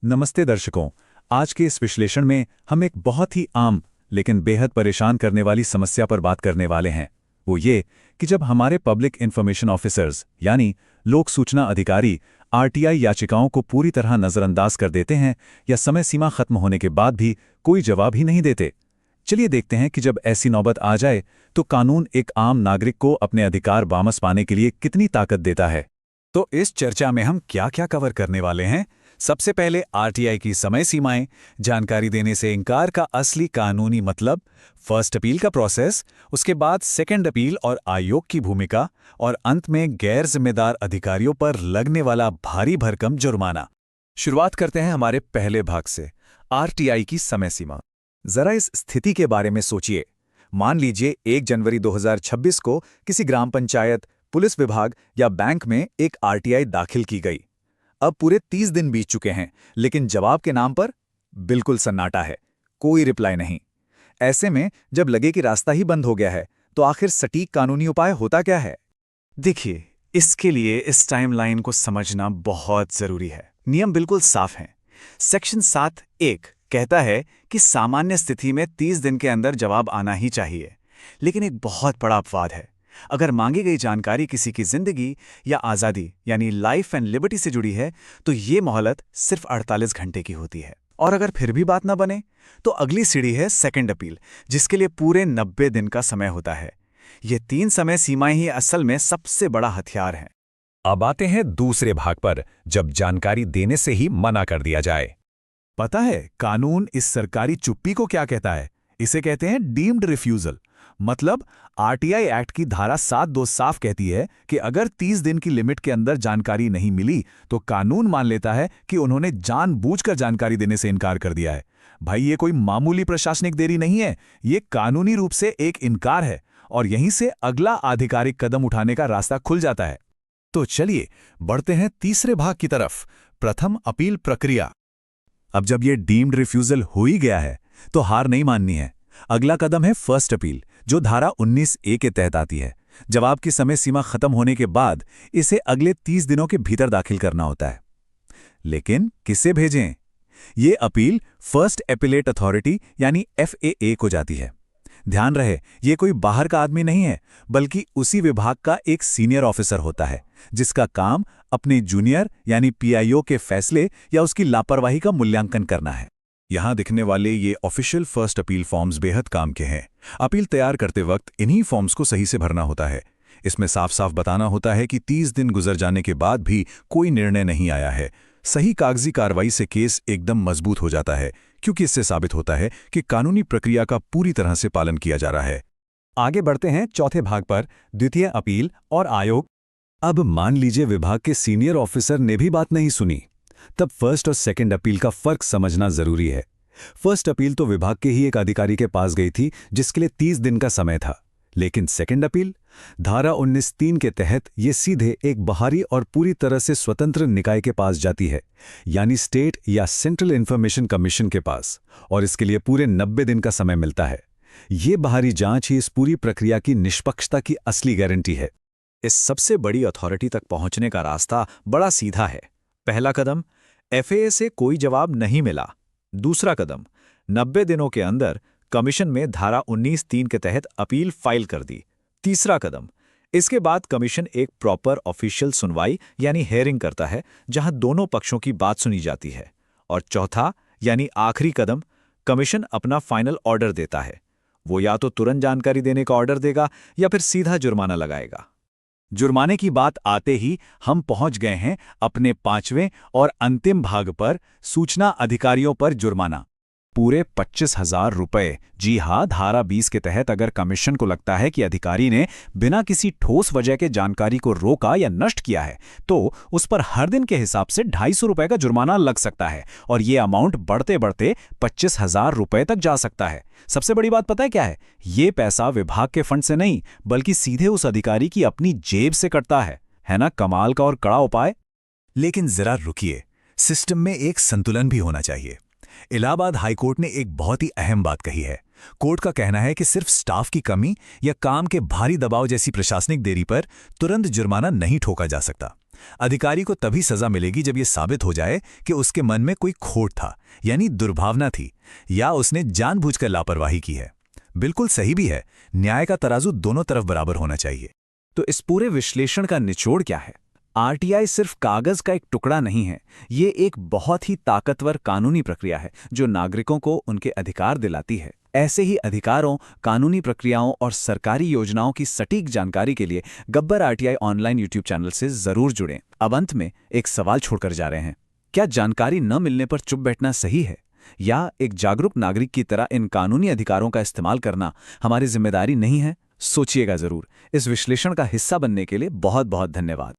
नमस्ते दर्शकों। आज के इस विश्लेषण में हम एक बहुत ही आम लेकिन बेहद परेशान करने वाली समस्या पर बात करने वाले हैं। वो ये कि जब हमारे पब्लिक इंफॉर्मेशन ऑफिसर्स यानी लोक सूचना अधिकारी आरटीआई याचिकाओं को पूरी तरह नज़रअंदाज कर देते हैं या समय सीमा खत्म होने के बाद भी कोई जवाब ही नहीं देते। चलिए देखते हैं कि जब ऐसी नौबत आ जाए तो कानून एक आम नागरिक को अपने अधिकार वापस पाने के लिए कितनी ताकत देता है। तो इस चर्चा में हम क्या क्या कवर करने वाले हैं। सबसे पहले आरटीआई की समय सीमाएं, जानकारी देने से इनकार का असली कानूनी मतलब, फर्स्ट अपील का प्रोसेस, उसके बाद सेकंड अपील और आयोग की भूमिका, और अंत में गैर जिम्मेदार अधिकारियों पर लगने वाला भारी भरकम जुर्माना। शुरुआत करते हैं हमारे पहले भाग से, आरटीआई की समय सीमा। जरा इस स्थिति के बारे में सोचिए। मान लीजिए 1 जनवरी 2026 को किसी ग्राम पंचायत, पुलिस विभाग या बैंक में एक आरटीआई दाखिल की गई। अब पूरे 30 दिन बीत चुके हैं, लेकिन जवाब के नाम पर बिल्कुल सन्नाटा है, कोई रिप्लाई नहीं। ऐसे में जब लगे कि रास्ता ही बंद हो गया है, तो आखिर सटीक कानूनी उपाय होता क्या है? देखिए, इसके लिए इस टाइमलाइन को समझना बहुत जरूरी है। नियम बिल्कुल साफ हैं। सेक्शन 7(1) कहता है कि सामान्य स्थिति में 30 दिन के अंदर जवाब आना ही चाहिए। लेकिन एक बहुत बड़ा अपवाद है। अगर मांगी गई जानकारी किसी की जिंदगी या आज़ादी यानी लाइफ एंड लिबर्टी से जुड़ी है, तो ये मोहलत सिर्फ 48 घंटे की होती है। और अगर फिर भी बात ना बने, तो अगली सीढ़ी है सेकंड अपील, जिसके लिए पूरे 90 दिन का समय होता है। ये 3 समय सीमाएं ही असल में सबसे बड़ा हथियार हैं। अब आते हैं दूसरे भाग पर, जब जानकारी देने से ही मना कर दिया जाए। पता है कानून इस सरकारी चुप्पी को क्या कहता है? इसे कहते हैं डीम्ड रिफ्यूजल। मतलब आरटीआई एक्ट की धारा 7(2) साफ कहती है कि अगर 30 दिन की लिमिट के अंदर जानकारी नहीं मिली, तो कानून मान लेता है कि उन्होंने जानबूझकर जानकारी देने से इनकार कर दिया है। भाई, ये कोई मामूली प्रशासनिक देरी नहीं है, ये कानूनी रूप से एक इनकार है, और यहीं से अगला आधिकारिक कदम उठाने का रास्ता खुल जाता है। तो चलिए बढ़ते हैं तीसरे भाग की तरफ, प्रथम अपील प्रक्रिया। अब जब ये डीम्ड रिफ्यूजल हो ही गया है, तो हार नहीं माननी है। अगला कदम है फर्स्ट अपील, जो धारा 19(a) के तहत आती है। जवाब की समय सीमा खत्म होने के बाद इसे अगले 30 दिनों के भीतर दाखिल करना होता है। लेकिन किसे भेजें? ये अपील फर्स्ट एपिलेट अथॉरिटी यानी FAA को जाती है। ध्यान रहे, ये कोई बाहर का आदमी नहीं है, बल्कि उसी विभाग का एक सीनियर ऑफिसर होता है, जिसका काम अपने जूनियर यानी PIO के फैसले या उसकी लापरवाही का मूल्यांकन करना है। यहाँ दिखने वाले ये ऑफिशियल फर्स्ट अपील फॉर्म्स बेहद काम के हैं। अपील तैयार करते वक्त इन्हीं फॉर्म्स को सही से भरना होता है। इसमें साफ साफ बताना होता है कि 30 दिन गुजर जाने के बाद भी कोई निर्णय नहीं आया है। सही कागजी कार्रवाई से केस एकदम मजबूत हो जाता है, क्योंकि इससे साबित होता है कि कानूनी प्रक्रिया का पूरी तरह से पालन किया जा रहा है। आगे बढ़ते हैं चौथे भाग पर, द्वितीय अपील और आयोग। अब मान लीजिए विभाग के सीनियर ऑफिसर ने भी बात नहीं सुनी, तब फर्स्ट और सेकंड अपील का फर्क समझना जरूरी है। फर्स्ट अपील तो विभाग के ही एक अधिकारी के पास गई थी, जिसके लिए 30 दिन का समय था। लेकिन सेकंड अपील धारा 19(3) के तहत ये सीधे एक बाहरी और पूरी तरह से स्वतंत्र निकाय के पास जाती है, यानी स्टेट या सेंट्रल इंफॉर्मेशन कमीशन के पास, और इसके लिए पूरे 90 दिन का समय मिलता है। ये बाहरी जांच ही इस पूरी प्रक्रिया की निष्पक्षता की असली गारंटी है। इस सबसे बड़ी अथॉरिटी तक पहुंचने का रास्ता बड़ा सीधा है। पहला कदम, FAA से कोई जवाब नहीं मिला। दूसरा कदम, 90 दिनों के अंदर कमीशन में धारा 19(3) के तहत अपील फाइल कर दी। तीसरा कदम, इसके बाद कमीशन एक प्रॉपर ऑफिशियल सुनवाई यानी हेयरिंग करता है, जहां दोनों पक्षों की बात सुनी जाती है। और चौथा यानी आखिरी कदम, कमीशन अपना फाइनल ऑर्डर देता है। वो या तो तुरंत जानकारी देने का ऑर्डर देगा या फिर सीधा जुर्माना लगाएगा। जुर्माने की बात आते ही हम पहुंच गए हैं अपने 5वें और अंतिम भाग पर, सूचना अधिकारियों पर जुर्माना। पूरे 25,000 रुपए। जी हाँ, धारा 20 के तहत अगर कमीशन को लगता है कि अधिकारी ने बिना किसी ठोस वजह के जानकारी को रोका या नष्ट किया है, तो उस पर हर दिन के हिसाब से 250 रुपए का जुर्माना लग सकता है, और ये अमाउंट बढ़ते बढ़ते 25,000 रुपए तक जा सकता है। सबसे बड़ी बात पता है क्या है? ये पैसा विभाग के फंड से नहीं, बल्कि सीधे उस अधिकारी की अपनी जेब से कटता है ना? कमाल का और कड़ा उपाय। लेकिन जरा रुकिए, सिस्टम में एक संतुलन भी होना चाहिए। इलाहाबाद हाईकोर्ट ने एक बहुत ही अहम बात कही है। कोर्ट का कहना है कि सिर्फ स्टाफ की कमी या काम के भारी दबाव जैसी प्रशासनिक देरी पर तुरंत जुर्माना नहीं ठोका जा सकता। अधिकारी को तभी सजा मिलेगी जब यह साबित हो जाए कि उसके मन में कोई खोट था, यानी दुर्भावना थी, या उसने जानबूझकर लापरवाही की है। बिल्कुल सही भी है, न्याय का तराजू दोनों तरफ बराबर होना चाहिए। तो इस पूरे विश्लेषण का निचोड़ क्या है? आरटीआई सिर्फ कागज का एक टुकड़ा नहीं है, ये एक बहुत ही ताकतवर कानूनी प्रक्रिया है जो नागरिकों को उनके अधिकार दिलाती है। ऐसे ही अधिकारों, कानूनी प्रक्रियाओं और सरकारी योजनाओं की सटीक जानकारी के लिए Gabbar RTI online YouTube channel से जरूर जुड़ें। अब अंत में एक सवाल छोड़कर जा रहे हैं, क्या जानकारी न मिलने पर चुप बैठना सही है, या एक जागरूक नागरिक की तरह इन कानूनी अधिकारों का इस्तेमाल करना हमारी जिम्मेदारी नहीं है? सोचिएगा जरूर। इस विश्लेषण का हिस्सा बनने के लिए बहुत बहुत धन्यवाद।